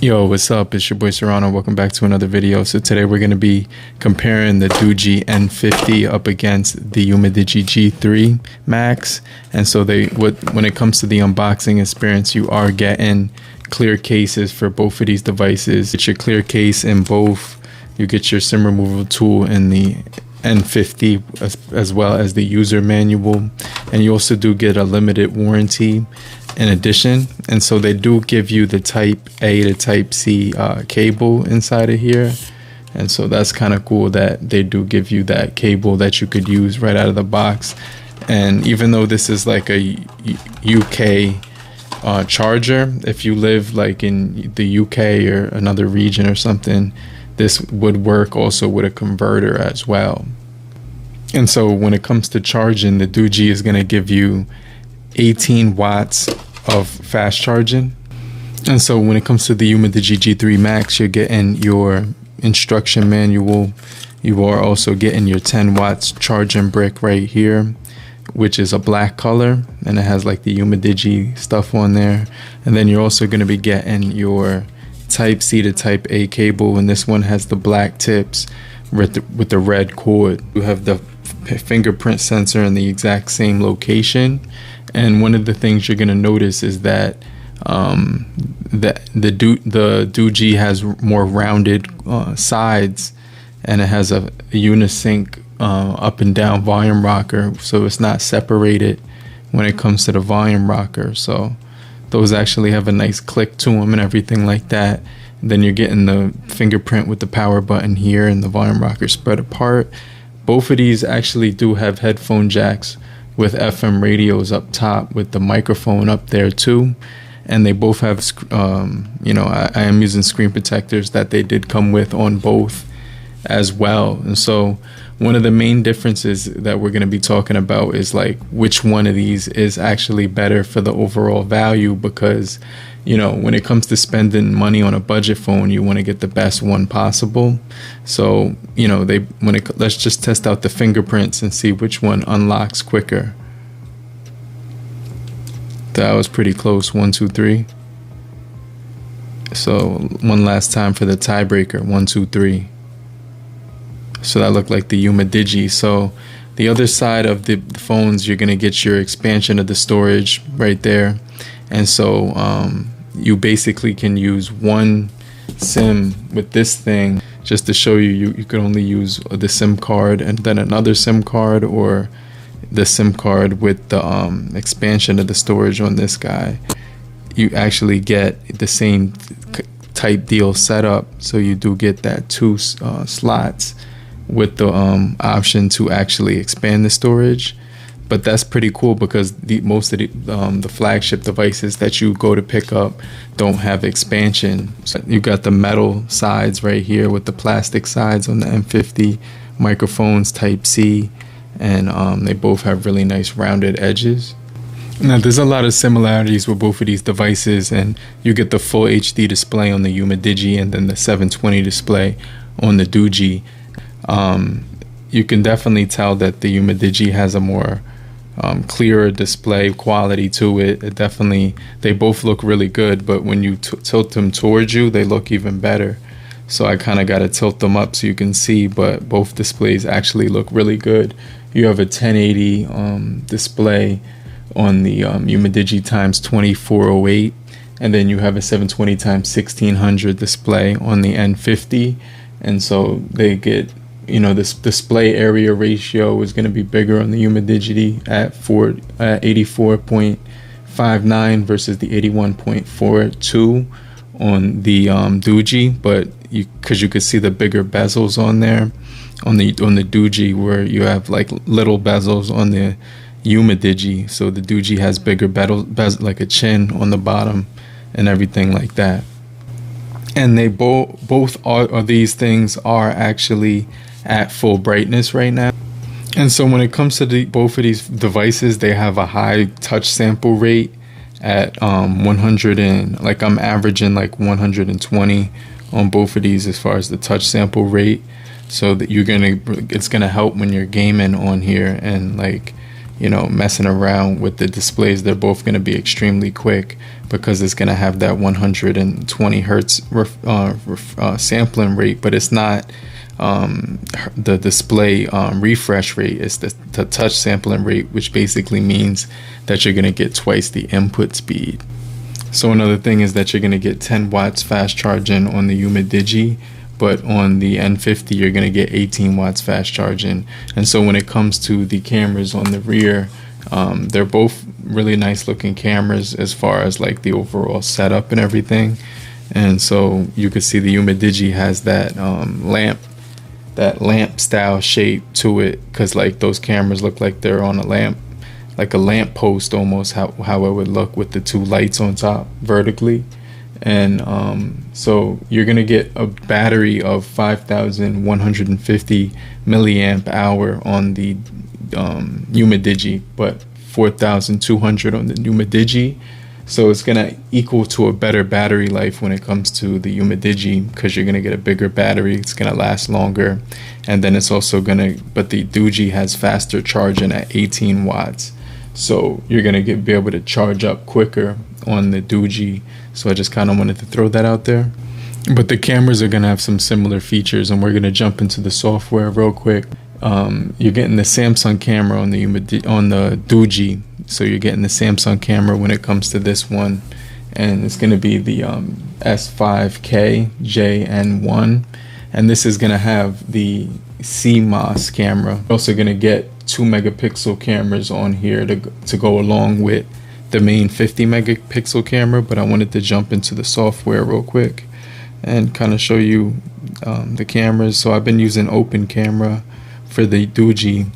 Yo, what's up? It's your boy Serrano. Welcome back to another video. So today we're going to be comparing the Doogee N50 up against the Umidigi G3 Max. And so when it comes to the unboxing experience, you are getting clear cases for both of these devices. It's your clear case in both. You get your SIM removal tool in the N50 as well as the user manual. And you also do get a limited warranty in addition, and so they do give you the type A to type C cable inside of here, and so that's kind of cool that they do give you that cable that you could use right out of the box. And even though this is like a UK charger, if you live like in the UK or another region or something, this would work also with a converter as well. And so when it comes to charging, the Doogee is going to give you 18 watts of fast charging. And so when it comes to the Umidigi G3 Max, you're getting your instruction manual. You are also getting your 10 watts charging brick right here, which is a black color, and it has like the Umidigi stuff on there. And then you're also going to be getting your type C to type A cable, and this one has the black tips with the red cord. You have the fingerprint sensor in the exact same location. And one of the things you're going to notice is that the Doogee has more rounded sides, and it has a unisync up and down volume rocker, so it's not separated when it comes to the volume rocker. So those actually have a nice click to them and everything like that. And then you're getting the fingerprint with the power button here and the volume rocker spread apart. Both of these actually do have headphone jacks with FM radios up top with the microphone up there too. And they both have, I am using screen protectors that they did come with on both as well. And so one of the main differences that we're going to be talking about is like which one of these is actually better for the overall value, because when it comes to spending money on a budget phone, you want to get the best one possible. So let's just test out the fingerprints and see which one unlocks quicker. That was pretty close. 1, 2, 3. So one last time for the tiebreaker. 1, 2, 3. So that looked like the Umidigi. So the other side of the phones, you're gonna get your expansion of the storage right there. And so you basically can use one SIM with this thing. Just to show you, you can only use the SIM card and then another SIM card, or the SIM card with the expansion of the storage on this guy. You actually get the same type deal set up, so you do get that 2 slots with the option to actually expand the storage. But that's pretty cool, because most of the flagship devices that you go to pick up don't have expansion. So you got the metal sides right here with the plastic sides on the N50, microphones type C, and they both have really nice rounded edges. Now there's a lot of similarities with both of these devices, and you get the full HD display on the Umidigi and then the 720 display on the Doogee. You can definitely tell that the Umidigi has a more clearer display quality to it. They both look really good, but when you tilt them towards you, they look even better. So I kind of got to tilt them up so you can see, but both displays actually look really good. You have a 1080 display on the Umidigi times 2408, and then you have a 720 times 1600 display on the N50. And so they get, this display area ratio is going to be bigger on the Umidigi at 84.59 versus the 81.42 on the Doogee, but because you could see the bigger bezels on there on the Doogee, where you have like little bezels on the Umidigi. So the Doogee has bigger bezel, like a chin on the bottom and everything like that. And they both of these things are actually at full brightness right now. And so when it comes to both of these devices, they have a high touch sample rate at 100, and like I'm averaging like 120 on both of these as far as the touch sample rate. So that it's gonna help when you're gaming on here, and like messing around with the displays. They're both going to be extremely quick because it's going to have that 120 hertz sampling rate, but it's not the display refresh rate. It's the touch sampling rate, which basically means that you're going to get twice the input speed. So another thing is that you're going to get 10 watts fast charging on the Umidigi, but on the N50 you're going to get 18 watts fast charging. And so when it comes to the cameras on the rear, they're both really nice looking cameras as far as like the overall setup and everything. And so you can see the Umidigi has that lamp style shape to it, because like those cameras look like they're on a lamp, like a lamp post almost, how it would look with the two lights on top vertically. And so you're gonna get a battery of 5,150 milliamp hour on the Umidigi, but 4,200 on the Umidigi. So it's gonna equal to a better battery life when it comes to the Umidigi, because you're gonna get a bigger battery. It's gonna last longer, and then it's also but the Doogee has faster charging at 18 watts. So you're gonna be able to charge up quicker on the Doogee. So I just kind of wanted to throw that out there. But the cameras are gonna have some similar features, and we're gonna jump into the software real quick. You're getting the Samsung camera on the Doogee. So you're getting the Samsung camera when it comes to this one, and it's gonna be the S5K JN1, and this is gonna have the CMOS camera. You're also gonna get 2 megapixel cameras on here to go along with the main 50 megapixel camera. But I wanted to jump into the software real quick and kind of show you the cameras. So I've been using Open Camera for the Doogee,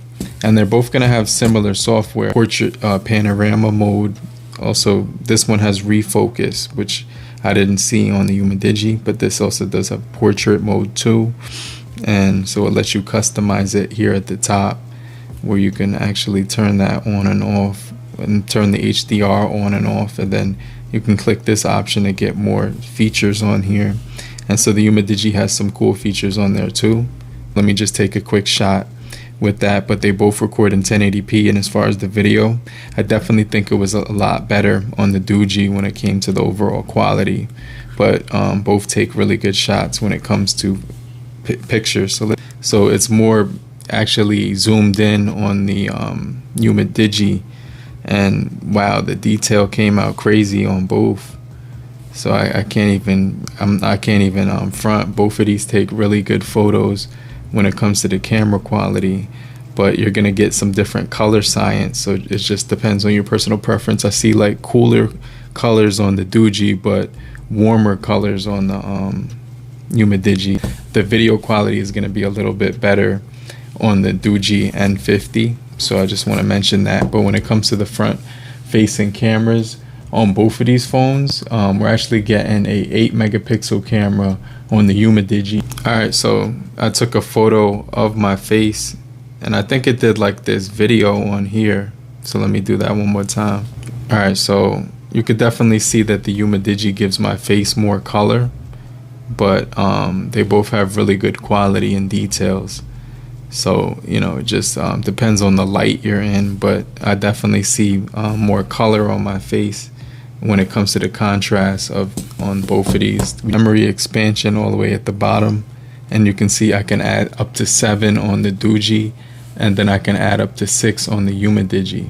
and they're both going to have similar software. Portrait panorama mode. Also, this one has refocus, which I didn't see on the Umidigi, but this also does have portrait mode too. And so it lets you customize it here at the top, where you can actually turn that on and off, and turn the HDR on and off, and then you can click this option to get more features on here. And so the Umidigi has some cool features on there too. Let me just take a quick shot with that, but they both record in 1080p. And as far as the video, I definitely think it was a lot better on the Doogee when it came to the overall quality, but both take really good shots when it comes to pictures. So it's more actually zoomed in on the Umidigi, and wow, the detail came out crazy on both. So I can't even front. Both of these take really good photos when it comes to the camera quality, but you're gonna get some different color science, so it just depends on your personal preference. I see like cooler colors on the Doogee, but warmer colors on the Umidigi. The video quality is gonna be a little bit better on the Doogee N50, so I just want to mention that. But when it comes to the front facing cameras on both of these phones, we're actually getting a 8 megapixel camera on the Umidigi. Alright, so I took a photo of my face, and I think it did like this video on here, so let me do that one more time. Alright, so you could definitely see that the Umidigi gives my face more color, but they both have really good quality and details. So it just depends on the light you're in, but I definitely see more color on my face when it comes to the contrast on both of these. Memory expansion all the way at the bottom, and you can see I can add up to 7 on the Doogee, and then I can add up to 6 on the Umidigi.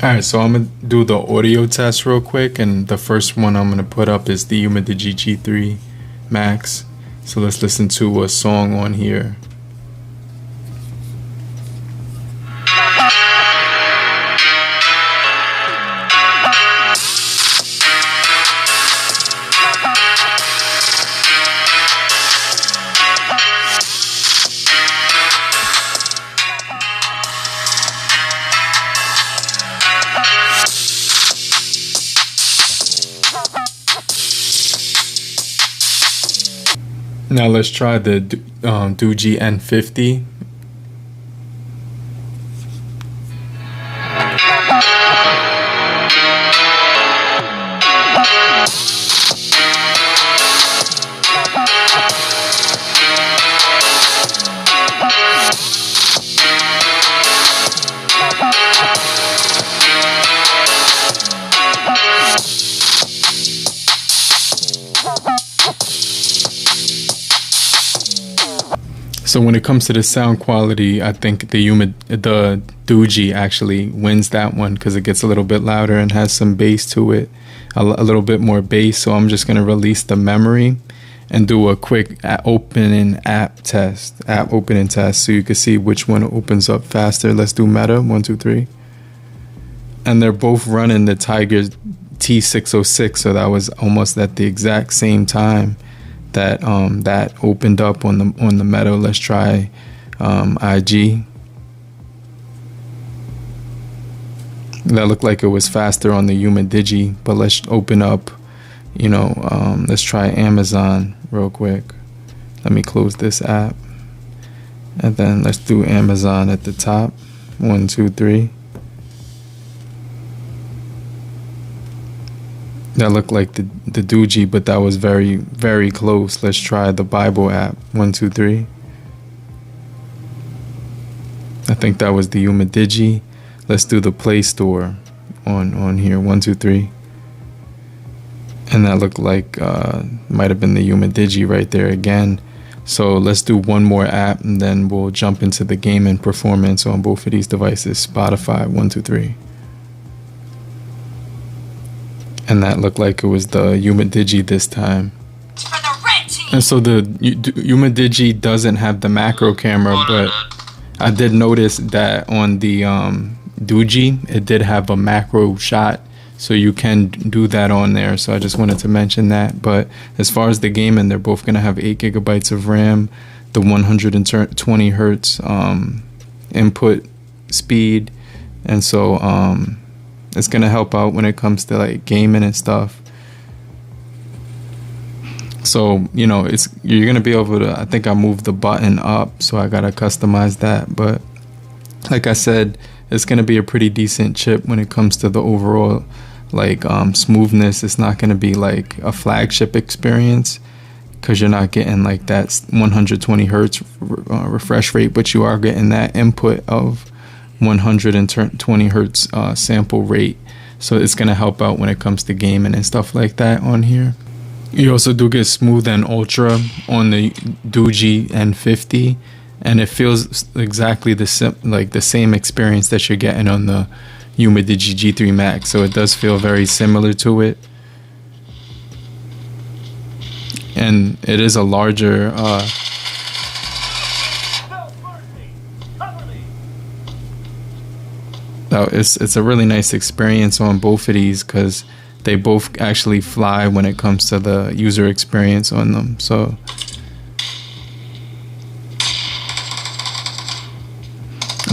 Alright, so I'm gonna do the audio test real quick, and the first one I'm gonna put up is the Umidigi G3 Max. So let's listen to a song on here. Now let's try the Doogee N50. So when it comes to the sound quality, I think the Doogee actually wins that one because it gets a little bit louder and has some bass to it, a little bit more bass. So I'm just gonna release the memory and do a quick app opening test, so you can see which one opens up faster. Let's do meta, 1, 2, 3. And they're both running the Tiger T606, so that was almost at the exact same time that that opened up on the meta. Let's try IG. That looked like it was faster on the Umidigi, but let's open up, let's try Amazon real quick. Let me close this app, and then let's do Amazon at the top. 1, 2, 3. That looked like the Doogee, but that was very, very close. Let's try the Bible app. 1, 2, 3. I think that was the Umidigi. Let's do the Play Store on here. 1, 2, 3. And that looked like might have been the Umidigi right there again. So let's do one more app, and then we'll jump into the gaming performance on both of these devices. Spotify. 1, 2, 3. And that looked like it was the Umidigi this time. And so the Umidigi doesn't have the macro camera, but I did notice that on the Doogee, it did have a macro shot, so you can do that on there. So I just wanted to mention that. But as far as the gaming, they're both going to have 8 gigabytes of RAM, the 120 hertz input speed, and so it's going to help out when it comes to like gaming and stuff. So, you're going to be able to, I think I moved the button up, so I got to customize that. But like I said, it's going to be a pretty decent chip when it comes to the overall like smoothness. It's not going to be like a flagship experience because you're not getting like that 120 hertz refresh rate, but you are getting that input of 120 hertz sample rate. So it's going to help out when it comes to gaming and stuff like that on here. You also do get smooth and ultra on the Doogee N50, and it feels exactly the same experience that you're getting on the Umidigi G3 Max. So it does feel very similar to it, and it is a larger it's a really nice experience on both of these because they both actually fly when it comes to the user experience on them. So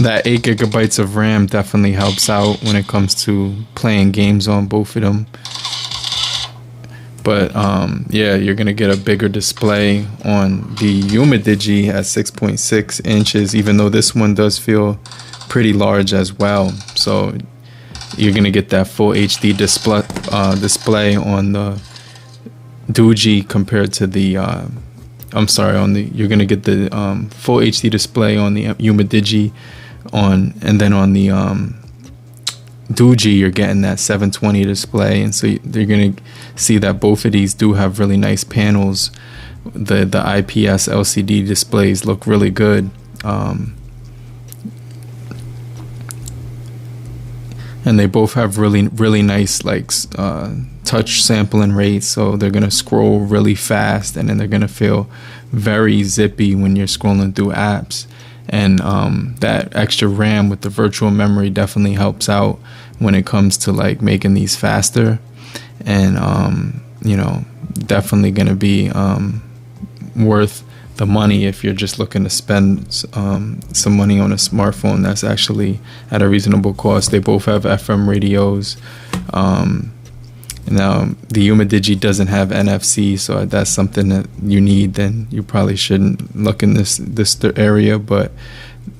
that 8 gigabytes of RAM definitely helps out when it comes to playing games on both of them. But yeah, you're gonna get a bigger display on the Umidigi at 6.6 inches, even though this one does feel pretty large as well. So you're gonna get that full HD display on the Doogee compared to the you're gonna get the full HD display on the Umidigi and then on the Doogee you're getting that 720 display, and so you're gonna see that both of these do have really nice panels. The IPS LCD displays look really good. And they both have really nice touch sampling rates, so they're gonna scroll really fast, and then they're gonna feel very zippy when you're scrolling through apps. And that extra RAM with the virtual memory definitely helps out when it comes to like making these faster, and definitely gonna be worth the money if you're just looking to spend some money on a smartphone that's actually at a reasonable cost. They both have FM radios. Now the Umidigi doesn't have NFC, so that's something that you need. Then you probably shouldn't look in this area. But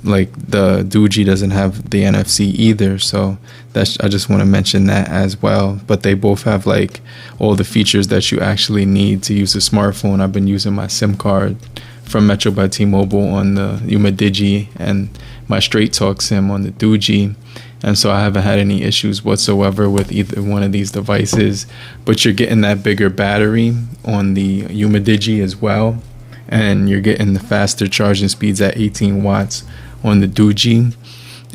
like the Doogee doesn't have the NFC either, so I just want to mention that as well. But they both have like all the features that you actually need to use a smartphone. I've been using my SIM card from Metro by T-Mobile on the Umidigi and my Straight Talk SIM on the Doogee, and so I haven't had any issues whatsoever with either one of these devices. But you're getting that bigger battery on the Umidigi as well, and you're getting the faster charging speeds at 18 watts on the Doogee.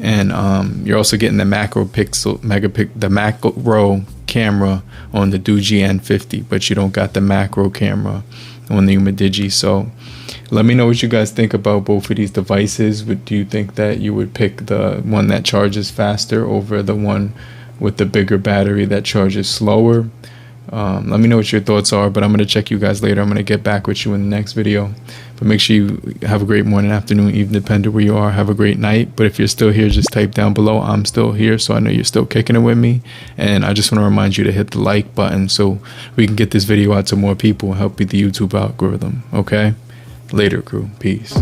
And you're also getting the macro camera on the Doogee N50, but you don't got the macro camera on the Umidigi. So let me know what you guys think about both of these devices. Do you think that you would pick the one that charges faster over the one with the bigger battery that charges slower? Let me know what your thoughts are, but I'm going to check you guys later. I'm going to get back with you in the next video. But make sure you have a great morning, afternoon, evening, depending where you are. Have a great night. But if you're still here, just type down below, I'm still here, so I know you're still kicking it with me. And I just want to remind you to hit the like button so we can get this video out to more people and help beat the YouTube algorithm. Okay? Later, crew. Peace.